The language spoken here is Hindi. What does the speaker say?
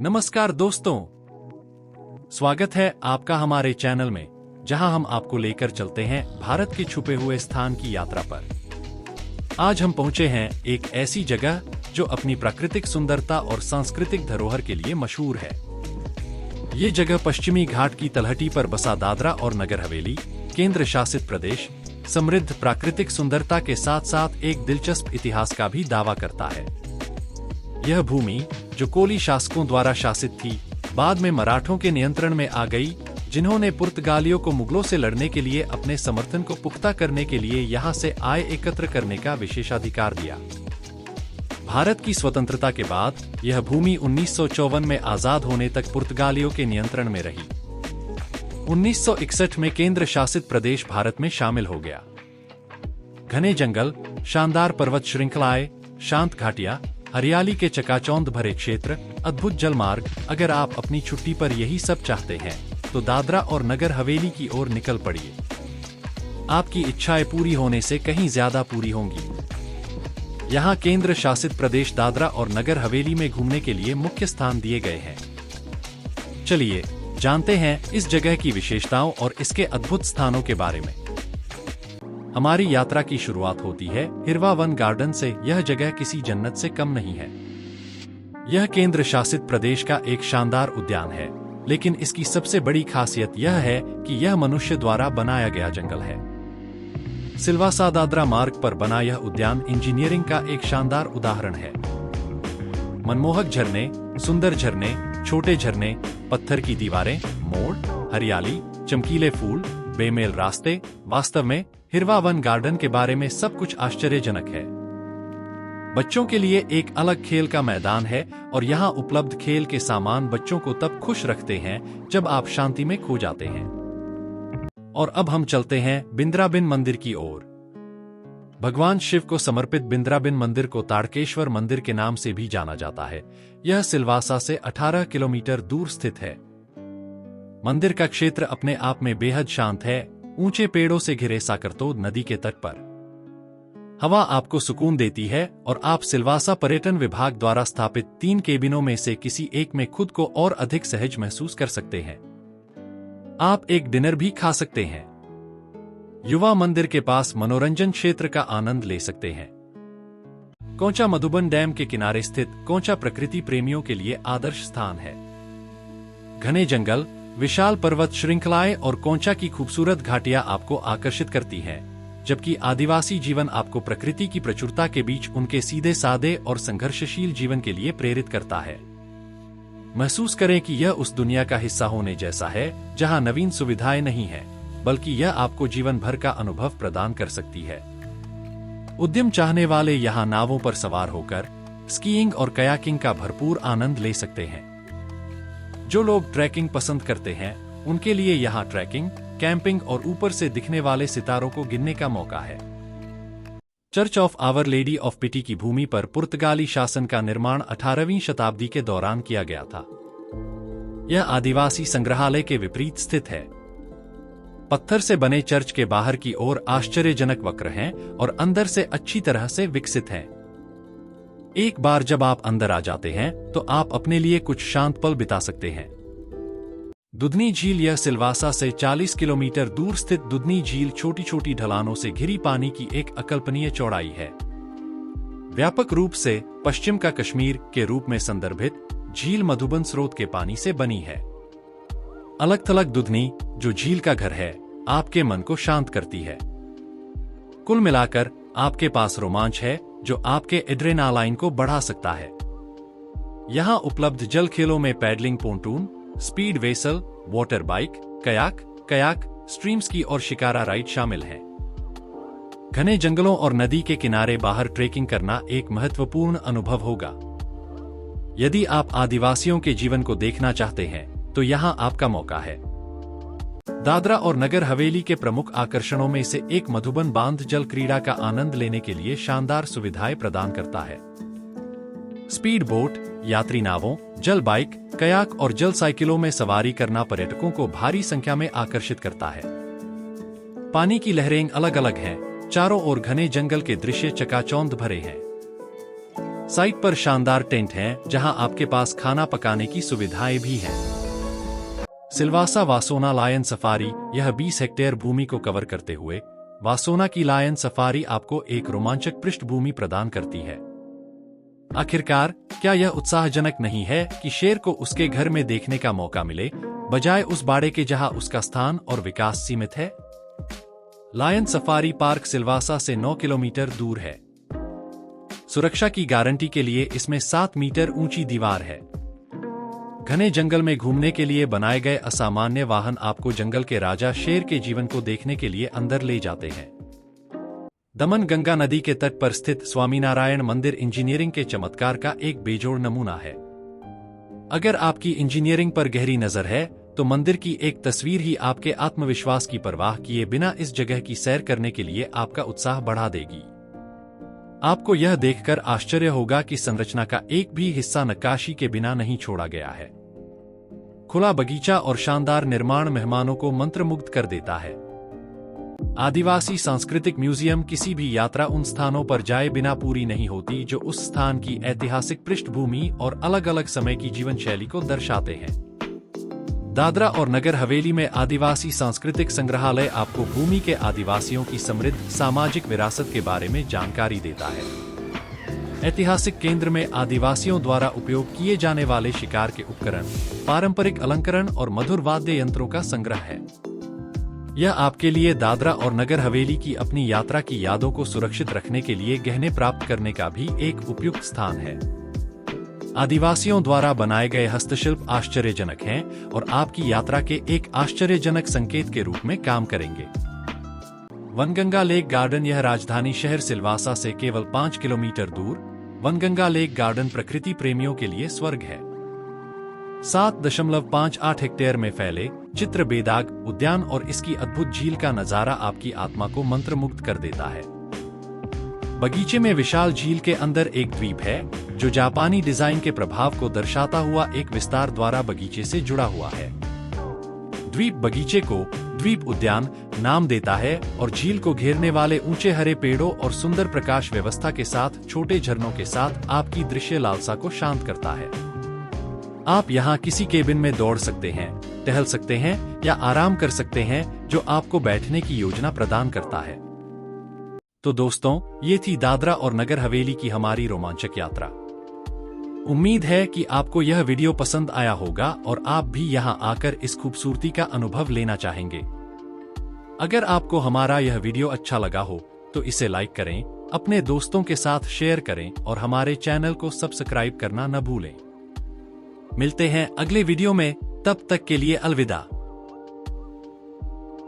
नमस्कार दोस्तों, स्वागत है आपका हमारे चैनल में, जहां हम आपको लेकर चलते हैं भारत के छुपे हुए स्थान की यात्रा पर। आज हम पहुंचे हैं एक ऐसी जगह जो अपनी प्राकृतिक सुंदरता और सांस्कृतिक धरोहर के लिए मशहूर है। ये जगह पश्चिमी घाट की तलहटी पर बसा दादरा और नगर हवेली केंद्र शासित प्रदेश समृद्ध प्राकृतिक सुंदरता के साथ साथ एक दिलचस्प इतिहास का भी दावा करता है। यह भूमि, जो कोली शासकों द्वारा शासित थी, बाद में मराठों के नियंत्रण में आ गई, जिन्होंने पुर्तगालियों को मुगलों से लड़ने के लिए अपने समर्थन को पुख्ता करने के लिए यहां से आय एकत्र करने का विशेषाधिकार दिया। भारत की स्वतंत्रता के बाद यह भूमि 1954 में आजाद होने तक पुर्तगालियों के नियंत्रण में रही। 1961 में केंद्र शासित प्रदेश भारत में शामिल हो गया। घने जंगल, शानदार पर्वत श्रृंखलाएं, शांत घाटियां, हरियाली के चकाचौंध भरे क्षेत्र, अद्भुत जलमार्ग। अगर आप अपनी छुट्टी पर यही सब चाहते हैं, तो दादरा और नगर हवेली की ओर निकल पड़िए। आपकी इच्छाएं पूरी होने से कहीं ज्यादा पूरी होंगी। यहाँ केंद्र शासित प्रदेश दादरा और नगर हवेली में घूमने के लिए मुख्य स्थान दिए गए हैं। चलिए जानते हैं इस जगह की विशेषताओं और इसके अद्भुत स्थानों के बारे में। हमारी यात्रा की शुरुआत होती है हिरवा वन गार्डन से। यह जगह किसी जन्नत से कम नहीं है। यह केंद्र शासित प्रदेश का एक शानदार उद्यान है, लेकिन इसकी सबसे बड़ी खासियत यह है कि यह मनुष्य द्वारा बनाया गया जंगल है। सिलवासा दादरा मार्ग पर बना यह उद्यान इंजीनियरिंग का एक शानदार उदाहरण है। मनमोहक झरने, सुंदर झरने, छोटे झरने, पत्थर की दीवारें, मोड़, हरियाली, चमकीले फूल, बेमेल रास्ते। वास्तव में हिरवा वन गार्डन के बारे में सब कुछ आश्चर्यजनक है। बच्चों के लिए एक अलग खेल का मैदान है और यहाँ उपलब्ध खेल के सामान बच्चों को तब खुश रखते हैं जब आप शांति में खो जाते हैं। और अब हम चलते हैं बिंद्राबिन मंदिर की ओर। भगवान शिव को समर्पित बिंद्राबिन मंदिर को ताड़केश्वर मंदिर के नाम से भी जाना जाता है। यह सिलवासा से 18 किलोमीटर दूर स्थित है। मंदिर का क्षेत्र अपने आप में बेहद शांत है, ऊंचे पेड़ों से घिरे साकरतोद नदी के तट पर। हवा आपको सुकून देती है और आप सिलवासा पर्यटन विभाग द्वारा स्थापित 3 केबिनों में से किसी एक में खुद को और अधिक सहज महसूस कर सकते हैं। आप एक डिनर भी खा सकते हैं। युवा मंदिर के पास मनोरंजन क्षेत्र का आनंद ले सकते हैं। कोंचा मधुबन डैम के किनारे स्थित कोंचा प्रकृति प्रेमियों के लिए आदर्श स्थान है। घने जंगल, विशाल पर्वत श्रृंखलाएं और कोंचा की खूबसूरत घाटियां आपको आकर्षित करती हैं, जबकि आदिवासी जीवन आपको प्रकृति की प्रचुरता के बीच उनके सीधे सादे और संघर्षशील जीवन के लिए प्रेरित करता है। महसूस करें कि यह उस दुनिया का हिस्सा होने जैसा है जहां नवीन सुविधाएं नहीं हैं, बल्कि यह आपको जीवन भर का अनुभव प्रदान कर सकती है। उद्यम चाहने वाले यहां नावों पर सवार होकर स्कीइंग और कयाकिंग का भरपूर आनंद ले सकते हैं। जो लोग ट्रैकिंग पसंद करते हैं, उनके लिए यहाँ ट्रैकिंग, कैंपिंग और ऊपर से दिखने वाले सितारों को गिनने का मौका है। Church of our lady of piety की भूमि पर पुर्तगाली शासन का निर्माण 18वीं शताब्दी के दौरान किया गया था। यह आदिवासी संग्रहालय के विपरीत स्थित है। पत्थर से बने चर्च के बाहर की ओर आश्चर्यजनक वक्र हैं और अंदर से अच्छी तरह से विकसित हैं। एक बार जब आप अंदर आ जाते हैं, तो आप अपने लिए कुछ शांत पल बिता सकते हैं। दुधनी झील। यह सिलवासा से 40 किलोमीटर दूर स्थित दुधनी झील छोटी छोटी ढलानों से घिरी पानी की एक अकल्पनीय चौड़ाई है। व्यापक रूप से पश्चिम का कश्मीर के रूप में संदर्भित झील मधुबन स्रोत के पानी से बनी है। अलग थलग दुधनी, जो झील का घर है, आपके मन को शांत करती है। कुल मिलाकर आपके पास रोमांच है जो आपके एड्रेनालाइन को बढ़ा सकता है। यहाँ उपलब्ध जल खेलों में paddling, pontoon, speed vessel, water bike, kayak, stream ski और शिकारा राइड शामिल हैं। घने जंगलों और नदी के किनारे बाहर ट्रेकिंग करना एक महत्वपूर्ण अनुभव होगा। यदि आप आदिवासियों के जीवन को देखना चाहते हैं, तो यहाँ आपका मौका है। दादरा और नगर हवेली के प्रमुख आकर्षणों में से एक मधुबन बांध जल क्रीड़ा का आनंद लेने के लिए शानदार सुविधाएं प्रदान करता है। स्पीड बोट, यात्री नावों, जल बाइक, कयाक और जल साइकिलों में सवारी करना पर्यटकों को भारी संख्या में आकर्षित करता है। पानी की लहरें अलग अलग हैं, चारों ओर घने जंगल के दृश्य चकाचौंध भरे हैं। साइट पर शानदार टेंट हैं, जहां आपके पास खाना पकाने की सुविधाएं भी हैं। सिल्वासा वासोना लायन सफारी, यह 20 हेक्टेयर भूमि को कवर करते हुए वासोना की लायन सफारी आपको एक रोमांचक पृष्ठभूमि प्रदान करती है। आखिरकार, क्या यह उत्साहजनक नहीं है कि शेर को उसके घर में देखने का मौका मिले, बजाय उस बाड़े के जहां उसका स्थान और विकास सीमित है? लायन सफारी पार्क सिल्वासा से 9 किलोमीटर दूर है। सुरक्षा की गारंटी के लिए इसमें 7 मीटर ऊंची दीवार है। घने जंगल में घूमने के लिए बनाए गए असामान्य वाहन आपको जंगल के राजा शेर के जीवन को देखने के लिए अंदर ले जाते हैं। दमन गंगा नदी के तट पर स्थित स्वामीनारायण मंदिर इंजीनियरिंग के चमत्कार का एक बेजोड़ नमूना है। अगर आपकी इंजीनियरिंग पर गहरी नजर है, तो मंदिर की एक तस्वीर ही आपके आत्मविश्वास की परवाह किए बिना इस जगह की सैर करने के लिए आपका उत्साह बढ़ा देगी। आपको यह देखकर आश्चर्य होगा कि संरचना का एक भी हिस्सा नक्काशी के बिना नहीं छोड़ा गया है। खुला बगीचा और शानदार निर्माण मेहमानों को मंत्रमुग्ध कर देता है। आदिवासी सांस्कृतिक म्यूजियम किसी भी यात्रा उन स्थानों पर जाए बिना पूरी नहीं होती जो उस स्थान की ऐतिहासिक पृष्ठभूमि और अलग-अलग समय की जीवन शैली को दर्शाते हैं। दादरा और नगर हवेली में आदिवासी सांस्कृतिक संग्रहालय आपको भूमि के आदिवासियों की समृद्ध सामाजिक विरासत के बारे में जानकारी देता है। ऐतिहासिक केंद्र में आदिवासियों द्वारा उपयोग किए जाने वाले शिकार के उपकरण, पारंपरिक अलंकरण और मधुर वाद्य यंत्रों का संग्रह है। यह आपके लिए दादरा और नगर हवेली की अपनी यात्रा की यादों को सुरक्षित रखने के लिए गहने प्राप्त करने का भी एक उपयुक्त स्थान है। आदिवासियों द्वारा बनाए गए हस्तशिल्प आश्चर्यजनक हैं और आपकी यात्रा के एक आश्चर्यजनक संकेत के रूप में काम करेंगे। वनगंगा लेक गार्डन, यह राजधानी शहर सिल्वासा से केवल 5 किलोमीटर दूर वनगंगा लेक गार्डन प्रकृति प्रेमियों के लिए स्वर्ग है। 7.58 हेक्टेयर में फैले चित्र बेदाग उद्यान और इसकी अद्भुत झील का नजारा आपकी आत्मा को मंत्रमुग्ध कर देता है। बगीचे में विशाल झील के अंदर एक द्वीप है, जो जापानी डिजाइन के प्रभाव को दर्शाता हुआ एक विस्तार द्वारा बगीचे से जुड़ा हुआ है। द्वीप बगीचे को द्वीप उद्यान नाम देता है और झील को घेरने वाले ऊंचे हरे पेड़ों और सुंदर प्रकाश व्यवस्था के साथ छोटे झरनों के साथ आपकी दृश्य लालसा को शांत करता है। आप यहाँ किसी केबिन में दौड़ सकते हैं, टहल सकते हैं या आराम कर सकते हैं, जो आपको बैठने की योजना प्रदान करता है। तो दोस्तों, ये थी दादरा और नगर हवेली की हमारी रोमांचक यात्रा। उम्मीद है कि आपको यह वीडियो पसंद आया होगा और आप भी यहाँ आकर इस खूबसूरती का अनुभव लेना चाहेंगे। अगर आपको हमारा यह वीडियो अच्छा लगा हो तो इसे लाइक करें, अपने दोस्तों के साथ शेयर करें और हमारे चैनल को सब्सक्राइब करना न भूलें। मिलते हैं अगले वीडियो में, तब तक के लिए अलविदा।